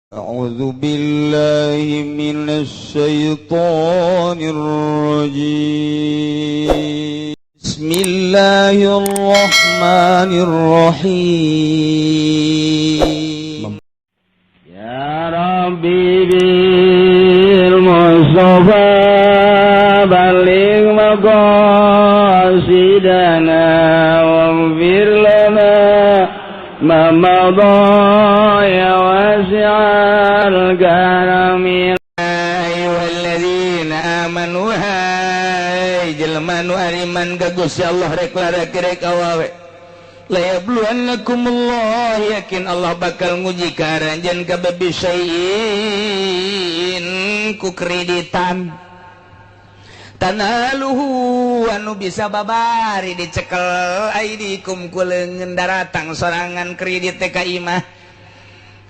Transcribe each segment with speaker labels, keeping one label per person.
Speaker 1: أعوذ بالله من الشيطان الرجيم بسم الله الرحمن الرحيم يا ربي بالمصطفى بلغ مقاصدنا واغفر لنا ما مضى يا واسع الكرم أيها الذين آمنوا hai jelma nu ariman ka Gusti Allah rek larek awawe la yabluwannakumullah yakin Allah bakal nguji karanjeun ka babisain ku kreditan tanaluhu anu bisa babari dicekel aidikum ku leungeun daratang sorangan kredit teh ka imah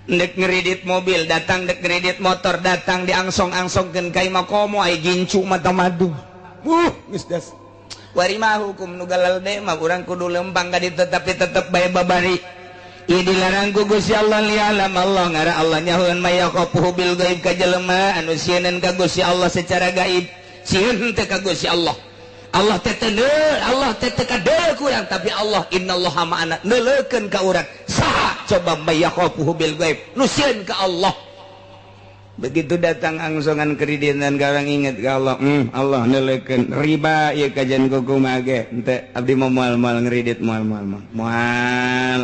Speaker 1: dek ngeredit mobil datang dek ngeredit motor datang diangsong-angsongkeun ka imah komo ai gincu mata madu geus das warima hukum nu galal de mah urang kudu lempang ka ditu tapi tetep bae babari ieu dilarang ku Gusti Allah lialam Allah ngara Allah nyahoeun maya qafuhu bil gaib ka jelema anu sieun ka Gusti Allah secara gaib sieun teh ka Gusti Allah Allah teh Allah teh kadeu kurang tapi Allah innallaha ma'ana neuleukeun ka urang saha coba mayaqafuhu bil gaib nu sieun ka Allah begitu datang angsongan kreditan garang inget ka Allah Allah neuleukeun riba ieu kajian kumaha ge henteu abdi mah moal ngredit moal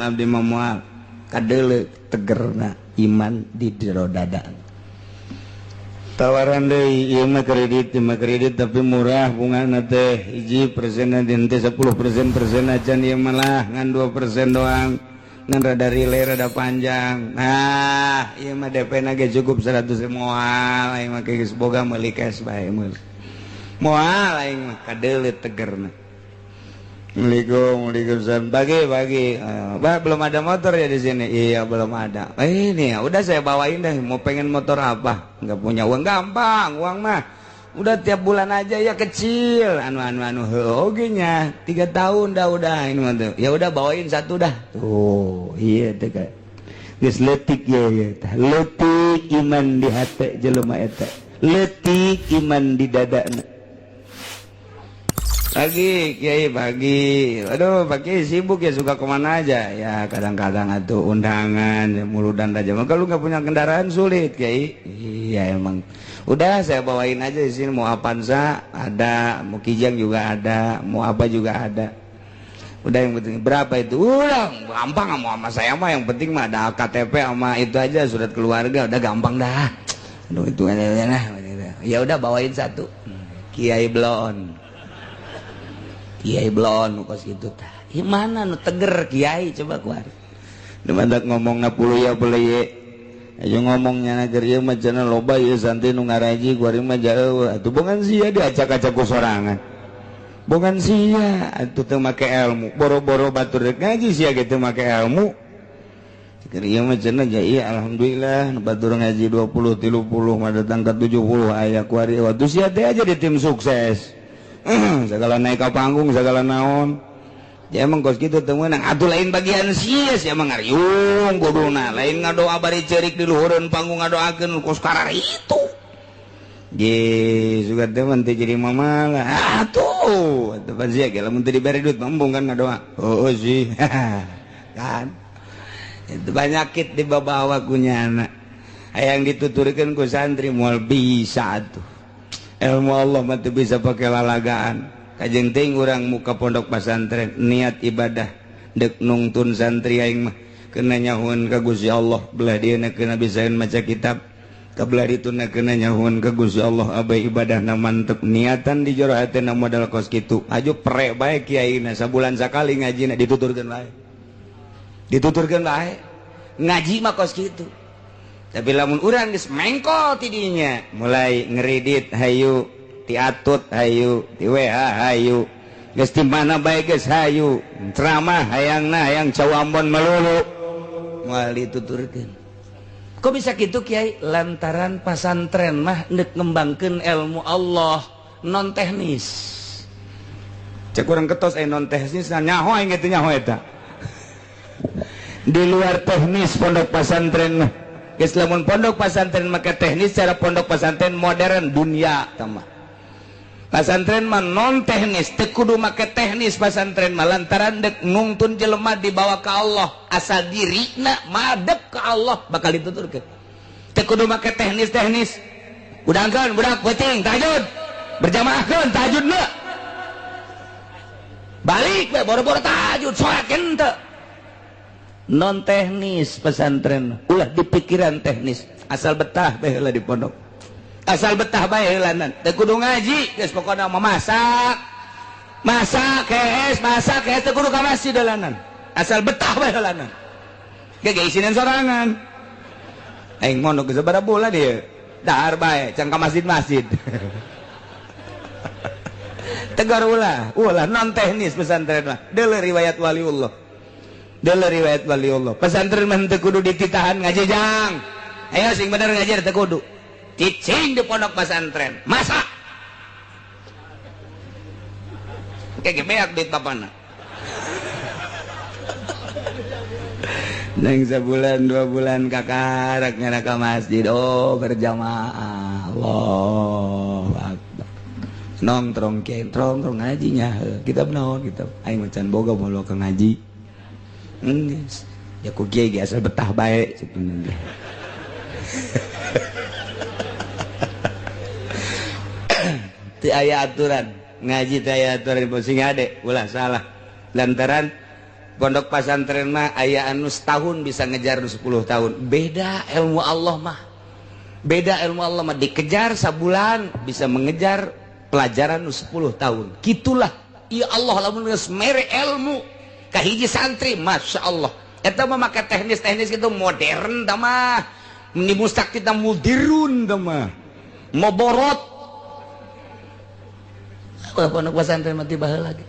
Speaker 1: abdi mah moal kadeuleu tegerna iman di jero dada tawaran deui ieu mah kredit tapi murah bungana teh 1% teh 10% acan ieu mah lah ngan 2% doang ngan rada relay rada panjang nah ieu mah DP-na ge cukup 100 moal aing mah geus boga meuli cash bae moal aing mah kadeuleu tegerna Assalamualaikum bagi Mbak belum ada motor ya di sini iya belum ada ini ya udah saya bawain deh mau pengen motor apa nggak punya uang gampang uang mah udah tiap bulan aja ya kecil anu oge nya 3 tahun dah udah ini mah tuh ya udah bawain satu dah tuh iya teh ka geus leutik ya tah leutik iman di hate jelema eta leutik iman di dadana pagi Kiai pagi aduh Pak Kiai sibuk ya suka kemana aja ya kadang-kadang atuh undangan ya, muludan aja maka lu nggak punya kendaraan sulit Kiai iya emang udah saya bawain aja di sini mau Avanza ada mau Kijang juga ada mau apa juga ada udah yang penting berapa itu udah gampang sama saya mah yang penting mah ada KTP sama itu aja surat keluarga udah gampang dah aduh itu aja ya udah bawain satu Kiai Blon kos gitu tah. Mana nu teger Kiai coba kuar. Demandak ngomongna puluh ya boleh ye. Ayo ngomongnya nager ieu mah cenah loba ieu santai nu ngaraji kuari mah jauh. Atuh bongan sia diacak-acak ku sorangan. Bongan sia atuh teu make ilmu. Boro-boro batur rek ngaji sia ge teu make ilmu. Keur ieu mah cenah ja ieu alhamdulillah nu batur ngaji 20 30 mah datang ka 70 aya kuari waktu sia teh aja di tim sukses. Segala naik ke panggung segala naon ya emang kos gitu temenang atuh lain bagian sia emang ngariung kuduna lain ngadoa bari cerik di luhureun panggung ngadoakeun kos karar itu ge suka temen teh jadi mamalah atuh tepan sia ge lamun teu dibere duit mambung kan ngadoa sih kan itu banyakit di babawa kunyana hayang dituturkeun ku santri moal bisa atuh ilmu Allah mah teu bisa pakai lalagaan kajeng teuing urang muka pondok pesantren niat ibadah dek nungtun santri aing mah keuna nyahoeun ka Gusti Allah belah dieuna keuna bisaeun maca kitab kabelah dituna keuna nyahoeun ka Gusti Allah abay ibadahna mantep niatan di jero hatena modal kos kitu aju prek bae kiaina sabulan sakali ngajina dituturkeun bae ngaji mah kos kitu tapi lamun urang geus mengkol tidinya mulai ngeredit hayu tiatut hayu ti WA hayu geus ti mana bae geus hayu ceramah hayang cawambon melulu moal dituturkeun kok bisa kitu Kiai lantaran pasantren mah neuk ngembangkeun ilmu Allah non teknis cek urang ketos non teknis nyaho aing teh nyaho eta di luar teknis pondok pesantren mah geus lamun pondok pesantren make teknis cara pondok pesantren modern dunia tama. Pesantren mah non teknis, teu kudu make teknis pesantren mah lantaran dek nungtun jelema dibawa ka Allah, asal dirina madep ka Allah bakal dituturkeun. Teu kudu make teknis-teknis. Udangkeun budak peuting tahajud. Berjamaahkeun tahajudna. Balik we boro-boro tahajud salat henteu. Non teknis pesantren ulah di pikiran teknis asal betah bae heula di pondok asal betah bae heulanan teu kudu ngaji geus pokona mah masak kees teu kudu ka masjid heulanan asal betah bae heulanan ge isinan sorangan aing mondok geus sabaraha bulan ieu dahar bae can ka masjid tegar ulah non teknis pesantren mah deuleu riwayat waliullah dalam riwayat waliullah pesantren mah teu kudu dititahan ngajejang ayo sing bener ngajar teu kudu cicing di pondok pesantren masak kayak beak duit bapana neng sebulan 2 bulan kakarak ngana ka masjid berjamaah Allah akbar nongkrong ngajinya kitab naon kitab aing macan boga molo ka ngaji ya ku kiai asal betah baik sebenarnya. Ti aya aturan ngaji teh aya aturan sing ade ulah salah lantaran pondok pesantren mah aya anu setahun bisa ngejar 10 tahun beda ilmu Allah mah dikejar sabulan bisa mengejar pelajaran 10 tahun gitulah ya Allah lamun geus mere ilmu kahiji santri masya Allah eta mah make teknis gitu modern tah mah ini mustak kita mudirun tah mah moborot apa pondok pesantren mah tiba heula lagi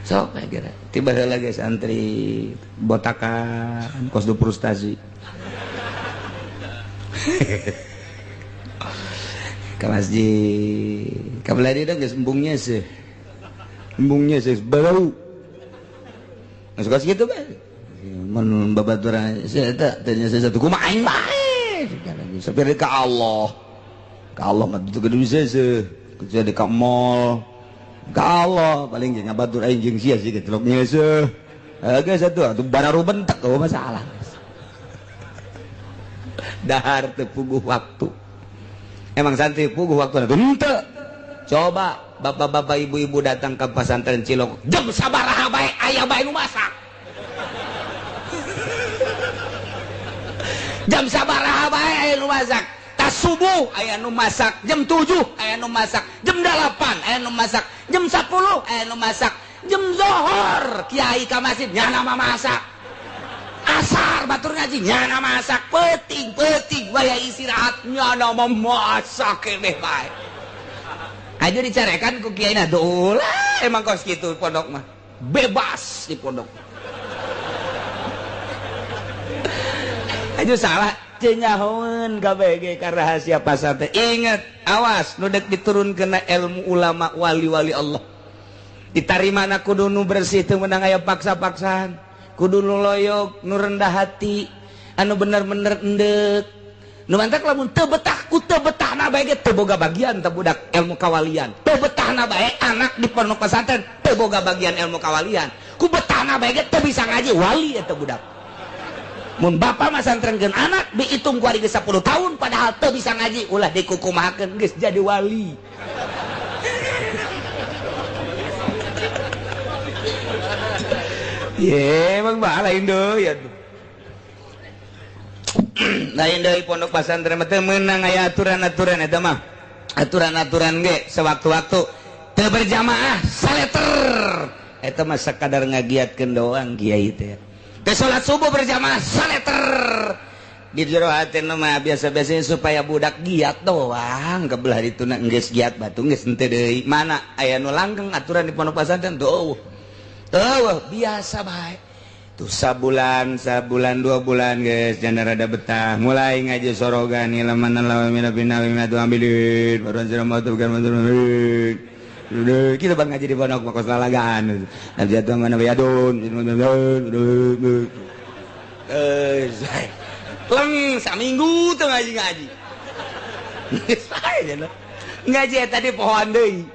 Speaker 1: sok kira tiba heula lagi santri botakan kos du frustasi ke masjid kabeladi dah geus embungnya sih bau suka segitu kan mun babaturan saya tanya saya satu kumaha aing bae sapiring ka Allah mah teu kudu bisa kecuali ka mall ka Allah paling jeung ngabatur aing jeung sia sih telok nya geus satu atuh bararu bentek eueuh masalah dahar teu puguh waktu emang santri puguh waktu henteu coba bapak-bapak ibu-ibu datang ke pesantren Cilok jam sabaraha bae aya bae nu masak jam sabaraha bae aya nu masak tas subuh aya nu masak jam 7 aya nu masak jam 8 aya nu masak jam 10 aya nu masak jam zohor kiai ka masjid nyana masak asar batur ngaji nyana masak peuting waya istirahat nyana memasak keneh bae aja dicarekan ku kiai na ulah emang kos gitu pondok mah bebas di pondok aja salah cenyahoeun kabeh ka rahasia pasar teh inget awas nu dek diturunkeun ilmu ulama wali-wali Allah ditarimana kudu nu bersih teu meunang aya paksa-paksaan kudu nu loyog nu rendah hati anu bener-bener endek nu mantak lamun teu betah ku teu betahna bae ge teu boga bagian teh budak ilmu kawalian teu betahna bae anak di pondok pesantren teu boga bagian ilmu kawalian ku betahna bae ge teu bisa ngaji wali eta budak mun bapa masantrenkeun anak diitung ku ari geus 10 tahun padahal teu bisa ngaji ulah dikukumahakeun geus jadi wali ye emang lain deui atuh lain dari pondok pesantren teh meunang aya aturan-aturan eta mah aturan-aturan ge sewaktu-waktu teu berjamaah saleter eta mah sakadar ngagiatkeun doang kiai teh teu salat subuh berjamaah saleter di jero hatena mah biasa-biasanya supaya budak giat doang kebelah dituna geus giat batu geus henteu deui mana aya nu langgeng aturan di pondok pesantren tuh biasa bae tuh sabulan 2 bulan guys jangan rada betah mulai ngaji sorogan ilaman lawamina binawi matu ambilin baruan siramatu bukan matu kita bang ngaji di pondok makos lalagaan nanti jatuh mana bayadun leng saminggu tuh ngaji ngaji tadi pohon deui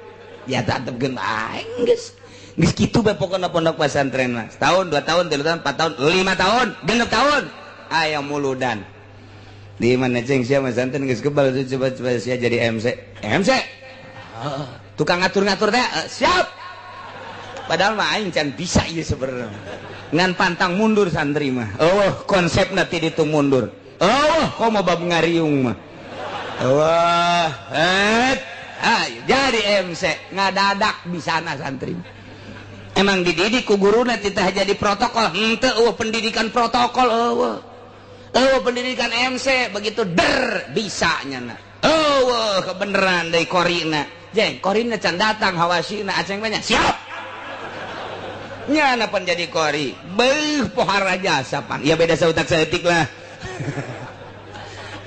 Speaker 1: ya tatepkeun bae geus kitu bae pokona pondok pesantren mah setahun 2 tahun 3 tahun 4 tahun 5 tahun 6 tahun aya muludan di mana ceng sia pesantren geus kebal coba sia jadi MC tukang ngatur-ngatur teh siap padahal mah aing can bisa ieu sebenarnya ngan pantang mundur santri mah konsepna ti ditu mundur komo bab ngariung mah wah jadi MC ngadadak bisana santri emang dididik ku guruna titah jadi protokol henteu pendidikan protokol pendidikan MC begitu bisa nyana kebeneran dari korina jeng korina can datang hawasina aceng banyak siap nyana pan jadi kori pohara jasa pan ya beda sautak saeutik lah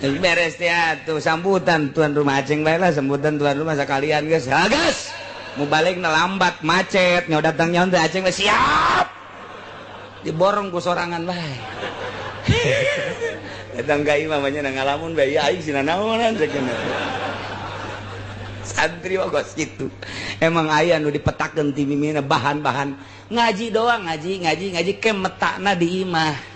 Speaker 1: beres ya tuh sambutan tuan rumah aceng bae lah sambutan tuan rumah sekalian guys gas mau balik lambat macet nyaw datang nyaw teh aceng bae siap diborong ku sorangan bae datang ka imam nya ngalamun bae aing sina naonan cekeuna santri bagos kitu emang aya nu dipetakeun ti mimina bahan-bahan ngaji doang ngaji kemetakna di imah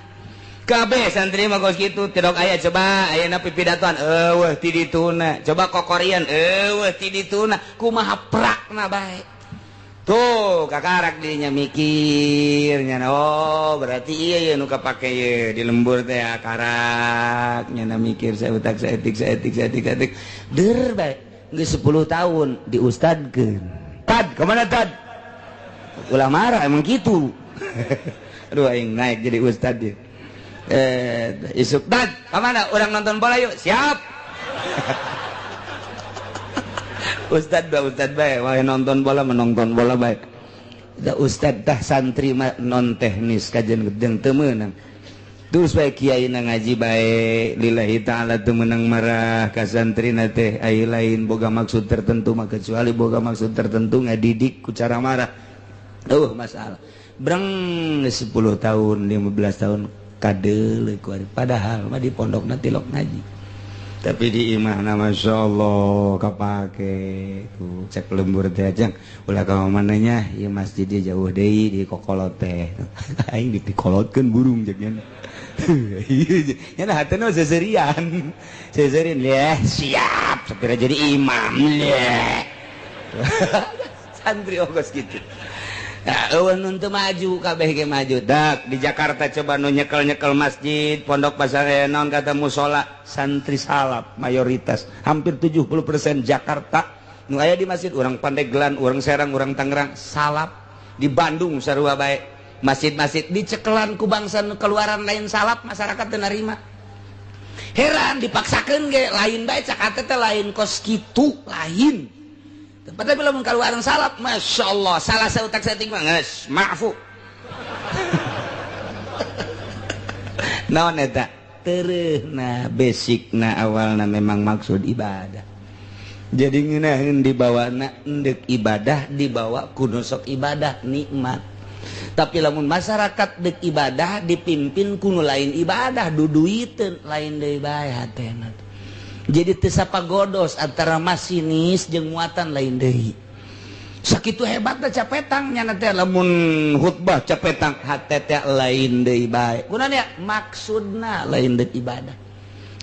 Speaker 1: kabeh santri mah kos kitu tidok aya coba ayeuna pipidatoan eueuh ti dituna coba kokorian eueuh ti dituna kumaha prakna bae tuh kakarak dinya mikirnya berarti iya nu kapake ye di lembur teh karak nya mikir saeutak saeutik der bae geus 10 tahun diustadkeun tad kemana tad ulah marah emang gitu aduh aing naik jadi ustad dia isuk tad kemana orang nonton bola yuk siap ustad bae wah nonton bola menonton bola baik da ustad tah santri mah non teknis kajian gedeng teu meunang terus bae kiai na ngaji bae lillahi taala teu meunang marah ka santrina teh aya lain boga maksud tertentu mah kecuali boga maksud tertentu ngadidik ku cara marah masalah breng 10 tahun 15 tahun kadele kuari padahal mah di pondokna tilok ngaji tapi di imahna masyaallah kapake tuh cek lembur teh ajang ulah ka mana nya ieu masjid jauh deui di kokolot teh aing dipikolotkeun burung jeung nya nah hateuna seserian leh siap sapira jadi imam leh santri ogos gitu. Nah, eueun teu maju kabeh ge maju. Dak di Jakarta coba nu nyekel-nyekel masjid, pondok pesantren naon kata mushola, santri salap mayoritas. Hampir 70% Jakarta nu aya di masjid urang Pandeglang, urang Serang, urang Tangerang salap. Di Bandung sarua bae masjid-masjid dicekelan ku bangsa nu keluaran lain salap masyarakat teu narima. Heran dipaksakeun ge lain bae cak teh lain kos kitu lain. Padahal belum keluaran salap, masya Allah, salah seutak seting mah geus maafu. Naon eta? Teureuna basicna awalna memang maksud ibadah. Jadi ngeunaheun dibawana endek ibadah dibawa kudu sok ibadah nikmat. Tapi lamun masyarakat dek ibadah dipimpin kuno lain ibadah duduiteun lain deui bae hatena. Jadi teu sapagodos antara masinis jeung muatan lain deui. Sakitu hebatna capetang nya teh lamun khutbah capetang hate teh lain deui bae. Kunaon maksudna lain deuk ibadah.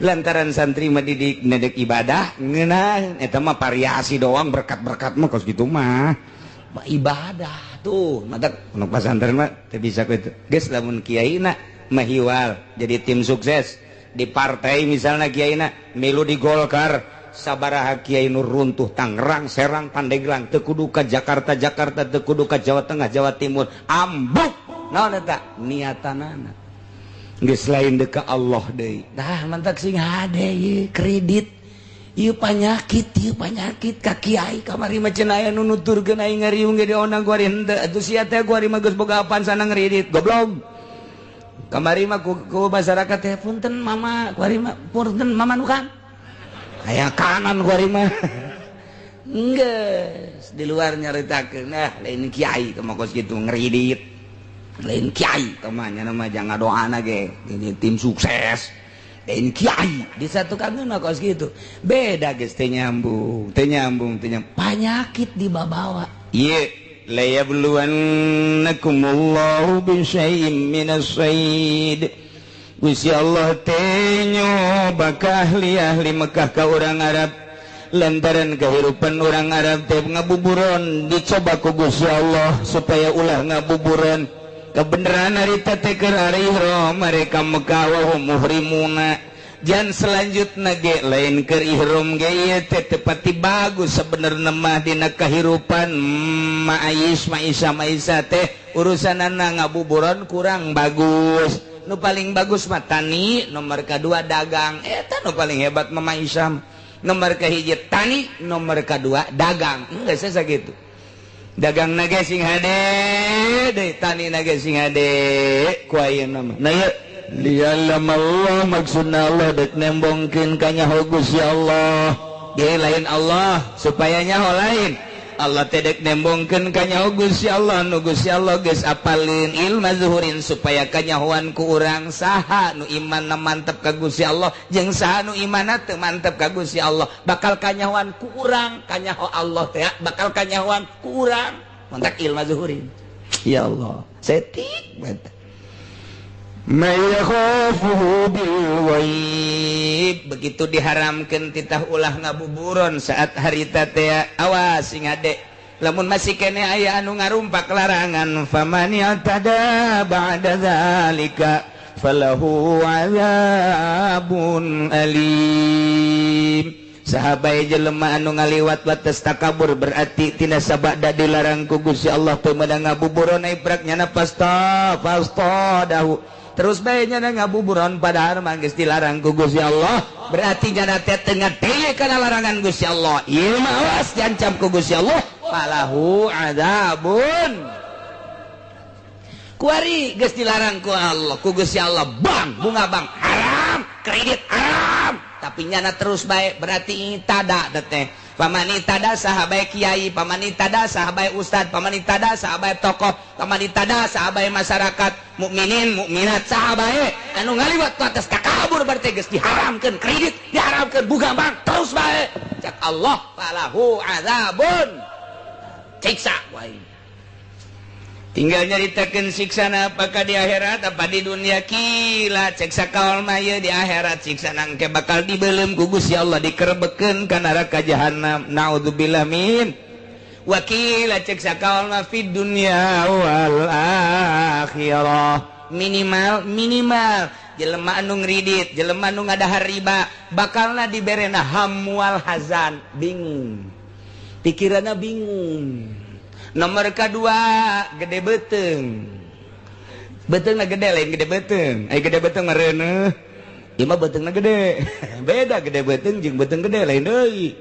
Speaker 1: Lantaran santri mah didik nedek ibadah ngeunah eta mah variasi doang berkat-berkat mah kos kitu mah. Ibadah tuh matak pondok pesantren mah teu bisa kitu. Geus lamun kiaina mahiwal jadi tim sukses di partai misalnya kiaina milu di Golkar sabaraha kiai nu runtuh Tangerang, Serang, Pandeglang teu kudu ka Jakarta teu kudu ka Jawa Tengah, Jawa Timur ambuk naon eta niatanana geus lain deuk ka Allah deui tah mantak sing hade ieu kredit ieu panyakit ka kiai kamari mah cenah aya nu nuturkeun aing ngariung ge onang kuari henteu atuh sia teh kuari mah geus boga apaan sana ngredit goblok kamari mah ku masyarakat teh punten mama kuari mah punten mama nu kan aya kanan kuari mah geus di luar nyaritakeun nah lain kiai kemah kos kitu ngredit lain kiai kemah nya mah jangan doana ge ini tim sukses lain kiai di satu kantong kos gitu beda guys teh nyambung penyakit dibawa iya la yabluwannakumullahu bisyai'im minas sayd Gusti Allah teh nyoba ka ahli Mekah ka urang Arab lantaran kehidupan orang Arab teh ngabuburon dicoba ku Gusti Allah supaya ulah ngabuburon kebenaran harita teh keur ari ihram mereka Mekah wa hum muhrimuna jan selanjutna ge lain keur ihram ge ieu teh tepati bagus sabenerna mah dina kahirupan Maisha teh urusanana ngabuburon kurang bagus nu paling bagus mah tani nomor kedua dagang eta nu paling hebat mah Maisha nomor kahiji tani nomor kedua dagang geus sakitu dagang nage sing hade deui tani nage sing hade ku ayeuna mah nah ieu lialam Allah maksudna Allah dek nembongkeun ka nyaho Gusti Allah ge lain Allah supaya nyaho lain Allah teh dek nembongkeun ka nyaho Gusti Allah nu Gusti Allah geus apalin ilmu zuhurin supaya kanyahoan ku urang saha nu imanna mantep ka Gusti Allah jeung saha nu imanna teu mantep ka Gusti Allah bakal kanyahoan ku urang kanyaho Allah teh bakal kanyahoan ku urang mantap ilmu zuhurin ya Allah setik mantap mayakhafuhu bilghaib begitu diharamkeun titah ulah ngabuburon saat harita teh awas sing ade lamun masih kene aya anu ngarumpak larangan faman yatada ba'da zalika falahu adzabun alim sahabai jelema anu ngaliwat wates takabur berarti tina sabada dilarang ku Gusti Allah teu meunang ngabuburon ai praknya pasta dahu terus bae nyana ngabuburon padahal mah geus dilarang ku Gusti Allah berarti nyana teh teu ngadeye kana larangan Gusti Allah ieu mah awas diancam ku Gusti Allah falahu adzabun kuari geus dilarang ku Allah ku Gusti Allah bang bunga bang haram kredit haram tapi nyana terus bae berarti tada teh pamani tada sahabai kiai pamani tada sahabai ustad pamani tada sahabai tokoh pamani tada sahabai masyarakat mukminin mukminat sahabai anu ngaliwat ku atas takabur berarti geus diharamkeun kredit diharamkeun buga bang terus bae cak Allah falahu adzabun siksa wae tinggal nyaritakeun siksana apakah di akhirat apa di dunia kila cek sakaol mah di akhirat siksana engke bakal dibeuleum ku Gusti Allah dikerebekeun ka neraka jahanam naudzubillah min wakila cek sakaol mah fid dunya wal akhirah minimal jelema anu ngridit jelema anu ngadahar riba bakalna diberena hamwal hazan bingung pikiranna bingung nomor kedua gede beteng betengna gede lain gede beteng gede beteng mah reuneuh ieu mah betengna gede beda gede beteng jeung beteng gede lain deui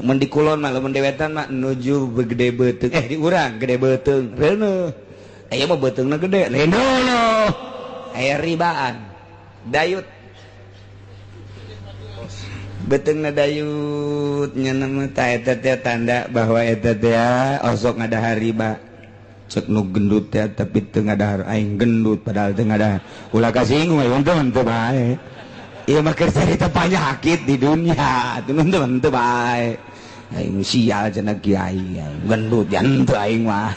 Speaker 1: mun di kulon mah lamun dewetan mah nuju gede beteng di urang gede beteng reuneuh aya mah betengna gede lain deui aya ribaan dayut betengna dayut nyana mah eta teh tanda bahwa eta teh osok ngadahar riba cek nu gendut teh tapi teu ngadahar aing gendut padahal teu ngadahar ulah kasinggung aya teman teu bae ieu mah keur carita penyakit di dunia teman-teman teu bae aing sial cenah kiai gendut jan teu aing mah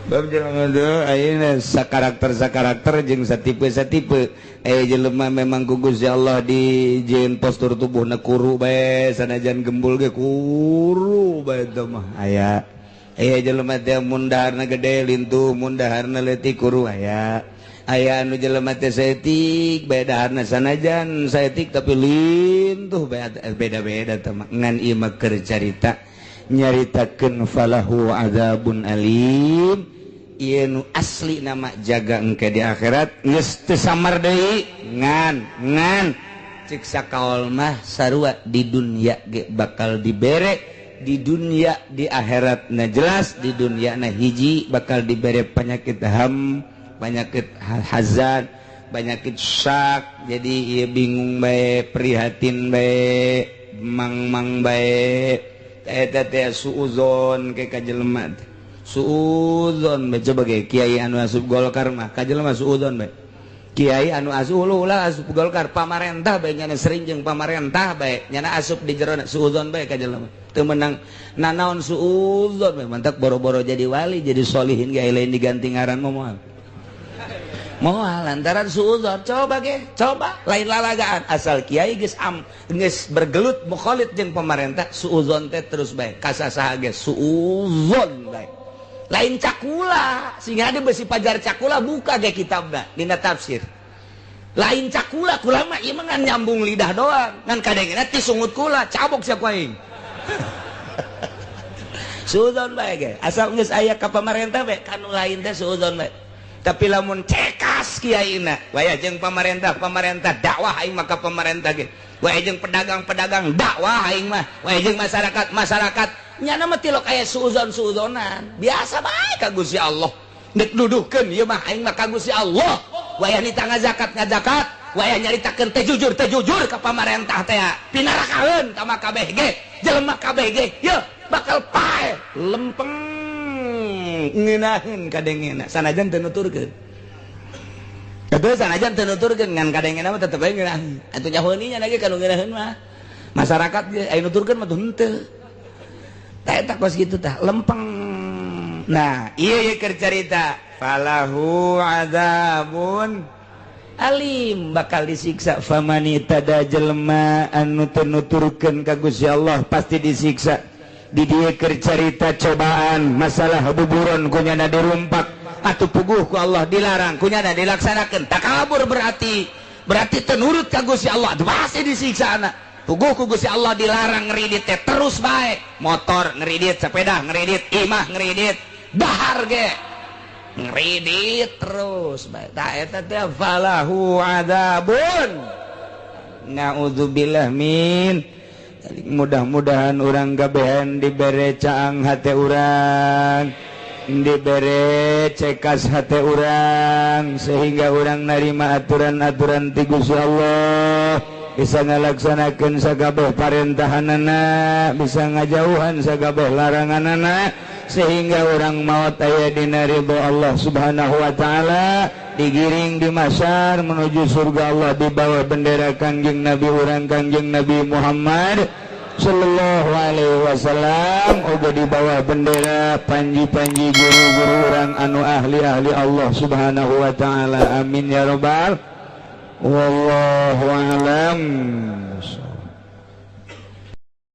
Speaker 1: bab jelema teh ayeuna sakarakter jeung satipe jelema memang ku Gusti Allah dijieun postur tubuhna kuru bae sanajan gembul ge kuru bae teh mah aya jelema teh mun daharna gede lintuh mun daharna leutik kuru aya anu jelema teh saeutik bae daharna sanajan saeutik tapi lintuh bae beda-beda teh mah ngan ieu mah keur carita nyaritakeun falahu adzabun alim ieu nu asli nama jaga engke di akhirat geus teu samar deui ngan cik sakaol mah sarua di dunia ge bakal dibere di dunia di akhirat na jelas di dunia na hiji bakal dibere penyakit penyakit hazan penyakit syak jadi ieu bingung bae prihatin bae mang bae eta teh suuzon ke ka jelema suuzon bae coba ge kiai anu asup Golkar mah ka jelema suuzon bae Kiai anu asup ulah asup Golkar pamarentah bae nyana sering jeung pamarentah bae nyana asup di jero suudzon bae ka jelema teu meunang nanaon suudzon bae mantak boro-boro jadi wali jadi solihin ge lain diganti ngaran moal lantaran suudzon coba lain lalagaan asal kiai geus bergelut mukhalid jeung pamarentah suudzon teh terus bae kasasaha ge suudzon bae lain cakula sehingga ada besi pajar cakula buka ge kitabna dina tafsir lain cakula kula mah ieu mah ngan nyambung lidah doang ngan kadengna ti sungut kula cabok sia ku aing suudzon bae ge asal geus aya ka pamarentah bae kanu lain teh suudzon bae tapi lamun cekas kiaina waya jeung pamarentah dakwah aing mah ka pamarentah ge waya jeung pedagang dakwah aing mah waya jeung masyarakat nyana mah tilok aya suudzon-suudzonan biasa bae ka Gusti Allah nek duduhkeun ieu mah aing mah ka Gusti Allah waya nita ngazakat waya nyaritakeun teh jujur ka pamarentah teh pinarakaeun ka mah kabeh ge jelema kabeh ge yeuh bakal pae lempeng ngeunaheun kadengena sanajan teu nuturkeun atuh sanajan teu nuturkeun ngan kadengena mah tetep bae ngeunaheun atuh nyahoeunnya lagi kanu ngeunaheun mah masyarakat ge aya nuturkeun mah tuh henteu tak kos gitu tah lempeng. Nah iya keur carita falahu adzabun alim bakal disiksa famani tada jelema anu teu nuturkeun ka Gusti Allah pasti disiksa di dieu keur carita cobaan masalah buburon kunyana dirumpak atuh puguh ku Allah dilarang kunyana dilaksanakeun takabur berarti teu nurut ka Gusti Allah pasti disiksa anak puguh ku Gusti Allah dilarang ngeridit teh terus bae motor ngeridit sepeda ngeridit imah ngeridit dahar ge ngeridit terus bae ta eta teh falahu adzabun naudzubillah min mudah-mudahan urang gabehan dibere caang hate urang dibere cekas hate urang sehingga urang narima aturan-aturan ti Gusti Allah bisa ngalaksanakeun sagabeh parentahanana bisa ngajauhan sagabeh laranganana sehingga orang maot aya dina ridho Allah Subhanahu wa taala digiring di mahsyar menuju surga Allah di bawah bendera Kangjeng Nabi urang Kangjeng Nabi Muhammad sallallahu alaihi wasallam uga di bawah bendera panji-panji guru-guru urang anu ahli-ahli Allah Subhanahu wa taala amin ya rabbal wallahu a'lam.